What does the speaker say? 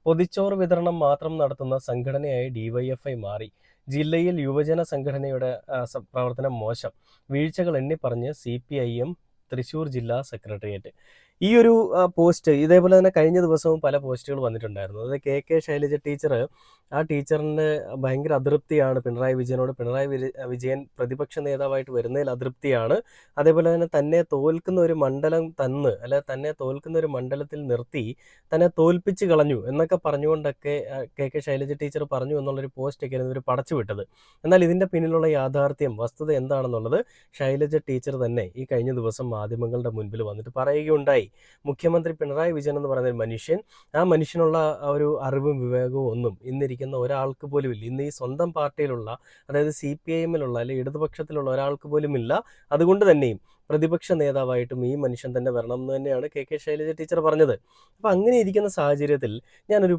പൊതിച്ചോറ് വിതരണം മാത്രം നടത്തുന്ന സംഘടനയായി ഡിവൈഎഫ്ഐ മാറി. ജില്ലയിൽ യുവജന സംഘടനയുടെ പ്രവർത്തനം മോശം. വീഴ്ചകൾ എണ്ണിപ്പറഞ്ഞ് CPIM തൃശൂർ ജില്ലാ സെക്രട്ടേറിയറ്റ്. ഈ ഒരു പോസ്റ്റ് ഇതേപോലെ തന്നെ കഴിഞ്ഞ ദിവസവും പല പോസ്റ്റുകൾ വന്നിട്ടുണ്ടായിരുന്നു. അത് KK ശൈലജ ടീച്ചർ, ആ ടീച്ചറിന് ഭയങ്കര അതൃപ്തിയാണ് പിണറായി വിജയനോട്. വിജയൻ പ്രതിപക്ഷ നേതാവായിട്ട് വരുന്നതിൽ അതൃപ്തിയാണ്. അതേപോലെ തന്നെ തന്നെ തോൽക്കുന്ന ഒരു മണ്ഡലം തന്നെ തോൽക്കുന്ന ഒരു മണ്ഡലത്തിൽ നിർത്തി തന്നെ തോൽപ്പിച്ച് കളഞ്ഞു എന്നൊക്കെ പറഞ്ഞുകൊണ്ടൊക്കെ KK ശൈലജ ടീച്ചർ പറഞ്ഞു എന്നുള്ളൊരു പോസ്റ്റൊക്കെ ഇവർ പടച്ചു വിട്ടത്. എന്നാൽ ഇതിൻ്റെ പിന്നിലുള്ള വസ്തുത എന്താണെന്നുള്ളത് ശൈലജ ടീച്ചർ തന്നെ ഈ കഴിഞ്ഞ ദിവസം മാധ്യമങ്ങളുടെ മുൻപിൽ വന്നിട്ട് പറയുകയുണ്ടായി. മുഖ്യമന്ത്രി പിണറായി വിജയൻ എന്ന് പറയുന്ന ഒരു മനുഷ്യൻ, ആ മനുഷ്യനുള്ള ഒരു അറിവും വിവേകവും ഒന്നും ഇന്നിരിക്കുന്ന ഒരാൾക്ക് പോലും ഇല്ല. ഇന്ന് ഈ സ്വന്തം പാർട്ടിയിലുള്ള, അതായത് CPIMലുള്ള അല്ലെങ്കിൽ ഇടതുപക്ഷത്തിലുള്ള ഒരാൾക്ക് പോലും ഇല്ല. അതുകൊണ്ട് തന്നെയും പ്രതിപക്ഷ നേതാവായിട്ടും ഈ മനുഷ്യൻ തന്നെ വരണം എന്ന് തന്നെയാണ് KK ശൈലജ ടീച്ചർ പറഞ്ഞത്. അപ്പം അങ്ങനെ ഇരിക്കുന്ന സാഹചര്യത്തിൽ ഞാനൊരു